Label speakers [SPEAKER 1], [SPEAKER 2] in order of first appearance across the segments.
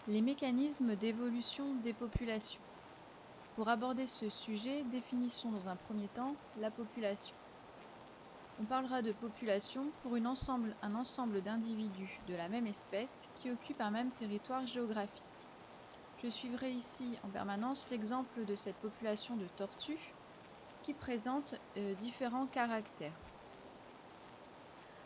[SPEAKER 1] Les mécanismes d'évolution des populations. Pour aborder ce sujet, définissons dans un premier temps la population. On parlera de population pour un ensemble d'individus de la même espèce qui occupent un même territoire géographique. Je suivrai ici en permanence l'exemple de cette population de tortues qui présente différents caractères.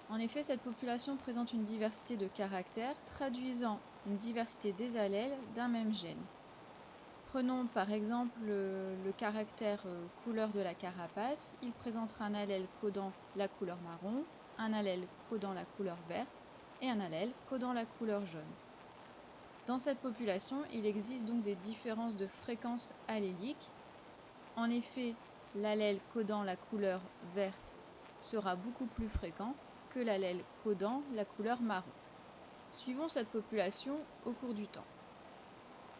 [SPEAKER 1] En effet, cette population présente une diversité de caractères traduisant une diversité des allèles d'un même gène. Prenons par exemple le caractère couleur de la carapace. Il présentera un allèle codant la couleur marron, un allèle codant la couleur verte et un allèle codant la couleur jaune. Dans cette population, il existe donc des différences de fréquence allélique. En effet, l'allèle codant la couleur verte sera beaucoup plus fréquent que l'allèle codant la couleur marron. Suivons cette population au cours du temps.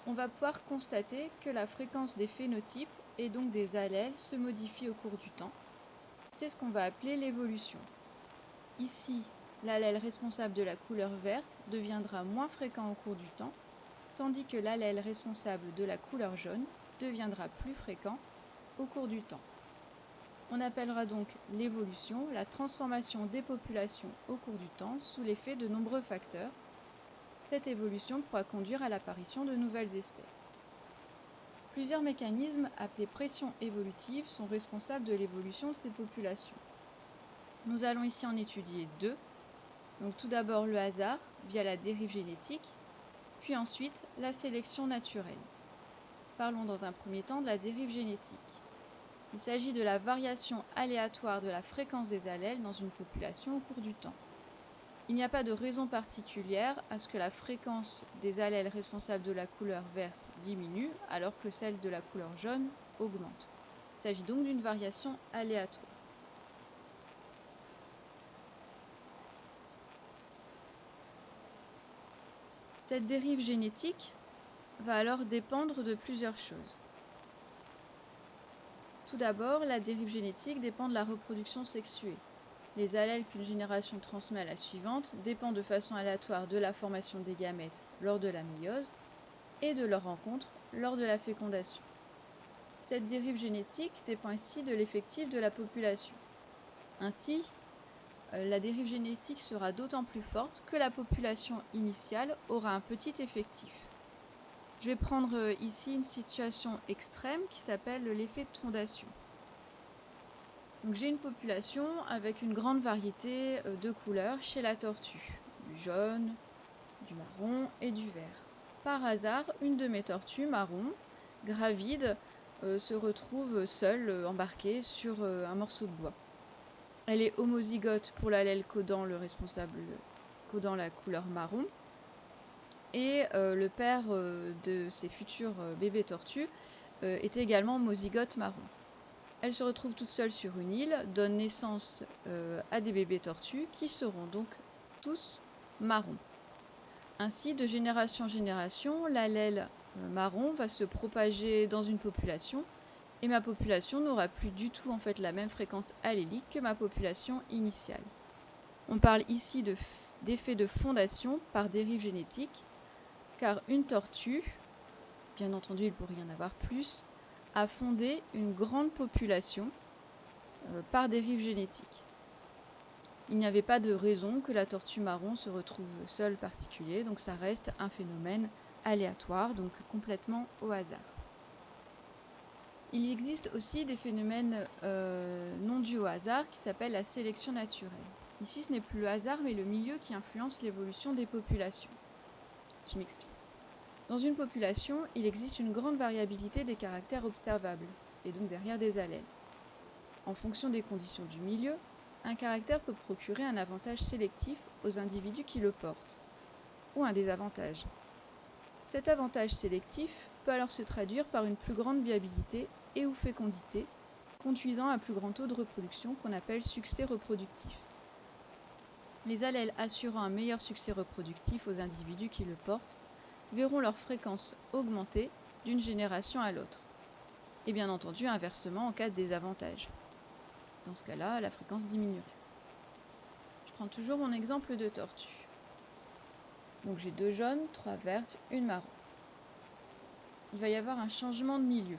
[SPEAKER 1] On va pouvoir constater que la fréquence des phénotypes et donc des allèles se modifie au cours du temps. C'est ce qu'on va appeler l'évolution. Ici, l'allèle responsable de la couleur verte deviendra moins fréquent au cours du temps, tandis que l'allèle responsable de la couleur jaune deviendra plus fréquent au cours du temps. On appellera donc l'évolution la transformation des populations au cours du temps sous l'effet de nombreux facteurs. Cette évolution pourra conduire à l'apparition de nouvelles espèces. Plusieurs mécanismes appelés pression évolutive sont responsables de l'évolution de ces populations. Nous allons ici en étudier deux. Donc tout d'abord le hasard via la dérive génétique, puis ensuite la sélection naturelle. Parlons dans un premier temps de la dérive génétique. Il s'agit de la variation aléatoire de la fréquence des allèles dans une population au cours du temps. Il n'y a pas de raison particulière à ce que la fréquence des allèles responsables de la couleur verte diminue alors que celle de la couleur jaune augmente. Il s'agit donc d'une variation aléatoire. Cette dérive génétique va alors dépendre de plusieurs choses. Tout d'abord, la dérive génétique dépend de la reproduction sexuée. Les allèles qu'une génération transmet à la suivante dépendent de façon aléatoire de la formation des gamètes lors de la méiose et de leur rencontre lors de la fécondation. Cette dérive génétique dépend ici de l'effectif de la population. Ainsi, la dérive génétique sera d'autant plus forte que la population initiale aura un petit effectif. Je vais prendre ici une situation extrême qui s'appelle l'effet de fondation. Donc j'ai une population avec une grande variété de couleurs chez la tortue, du jaune, du marron et du vert. Par hasard, une de mes tortues marron, gravide, se retrouve seule, embarquée sur un morceau de bois. Elle est homozygote pour l'allèle codant le responsable codant la couleur marron. Et le père de ses futurs bébés tortues est également homozygote marron. Elle se retrouve toute seule sur une île, donne naissance à des bébés tortues qui seront donc tous marrons. Ainsi, de génération en génération, l'allèle marron va se propager dans une population et ma population n'aura plus du tout en fait la même fréquence allélique que ma population initiale. On parle ici d'effet de fondation par dérive génétique, car une tortue, bien entendu il pourrait y en avoir plus, a fondé une grande population par dérive génétique. Il n'y avait pas de raison que la tortue marron se retrouve seule particulier, donc ça reste un phénomène aléatoire, donc complètement au hasard. Il existe aussi des phénomènes non dus au hasard qui s'appellent la sélection naturelle. Ici, ce n'est plus le hasard, mais le milieu qui influence l'évolution des populations. Je m'explique. Dans une population, il existe une grande variabilité des caractères observables, et donc derrière des allèles. En fonction des conditions du milieu, un caractère peut procurer un avantage sélectif aux individus qui le portent, ou un désavantage. Cet avantage sélectif peut alors se traduire par une plus grande viabilité et ou fécondité, conduisant à un plus grand taux de reproduction qu'on appelle succès reproductif. Les allèles assurant un meilleur succès reproductif aux individus qui le portent verront leur fréquence augmenter d'une génération à l'autre. Et bien entendu, inversement en cas de désavantage. Dans ce cas-là, la fréquence diminuerait. Je prends toujours mon exemple de tortue. Donc j'ai 2 jaunes, 3 vertes, une marron. Il va y avoir un changement de milieu.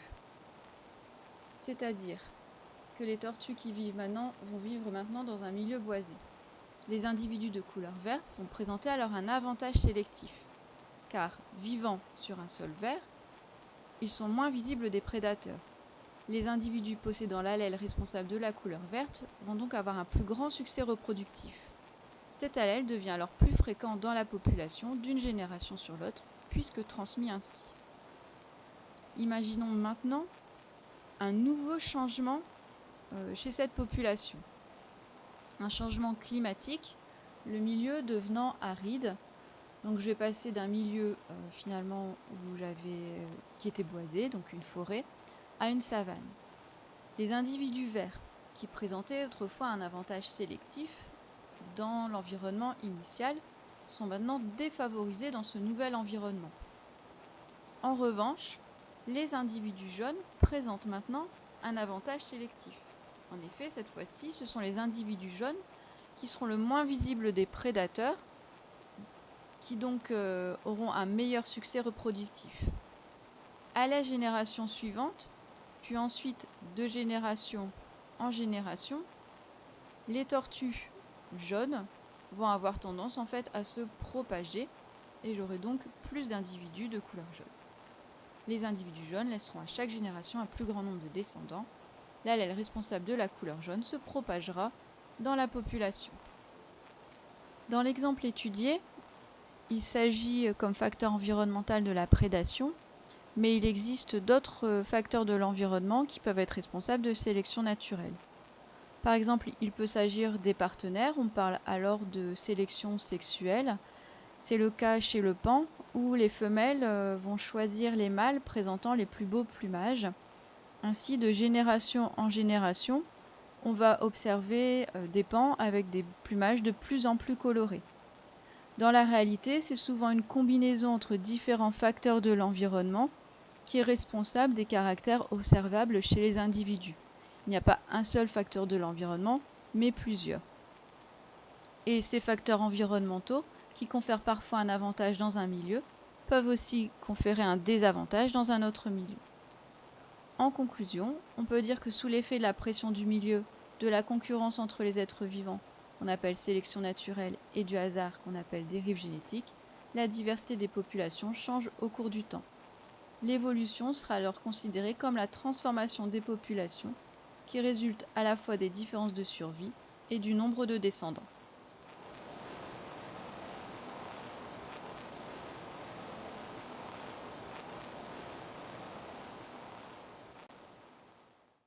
[SPEAKER 1] C'est-à-dire que les tortues qui vivent maintenant vont vivre maintenant dans un milieu boisé. Les individus de couleur verte vont présenter alors un avantage sélectif, car vivant sur un sol vert, ils sont moins visibles des prédateurs. Les individus possédant l'allèle responsable de la couleur verte vont donc avoir un plus grand succès reproductif. Cet allèle devient alors plus fréquent dans la population d'une génération sur l'autre, puisque transmis ainsi. Imaginons maintenant un nouveau changement chez cette population. Un changement climatique, le milieu devenant aride. Donc je vais passer d'un milieu finalement qui était boisé, donc une forêt, à une savane. Les individus verts, qui présentaient autrefois un avantage sélectif dans l'environnement initial, sont maintenant défavorisés dans ce nouvel environnement. En revanche, les individus jaunes présentent maintenant un avantage sélectif. En effet, cette fois-ci, ce sont les individus jaunes qui seront le moins visibles des prédateurs, qui donc auront un meilleur succès reproductif. À la génération suivante, puis ensuite de génération en génération, les tortues jaunes vont avoir tendance en fait à se propager et j'aurai donc plus d'individus de couleur jaune. Les individus jaunes laisseront à chaque génération un plus grand nombre de descendants. L'allèle responsable de la couleur jaune se propagera dans la population. Dans l'exemple étudié, il s'agit comme facteur environnemental de la prédation, mais il existe d'autres facteurs de l'environnement qui peuvent être responsables de sélection naturelle. Par exemple, il peut s'agir des partenaires, on parle alors de sélection sexuelle. C'est le cas chez le paon, où les femelles vont choisir les mâles présentant les plus beaux plumages. Ainsi, de génération en génération, on va observer des paons avec des plumages de plus en plus colorés. Dans la réalité, c'est souvent une combinaison entre différents facteurs de l'environnement qui est responsable des caractères observables chez les individus. Il n'y a pas un seul facteur de l'environnement, mais plusieurs. Et ces facteurs environnementaux, qui confèrent parfois un avantage dans un milieu, peuvent aussi conférer un désavantage dans un autre milieu. En conclusion, on peut dire que sous l'effet de la pression du milieu, de la concurrence entre les êtres vivants, qu'on appelle sélection naturelle, et du hasard, qu'on appelle dérive génétique, la diversité des populations change au cours du temps. L'évolution sera alors considérée comme la transformation des populations qui résulte à la fois des différences de survie et du nombre de descendants.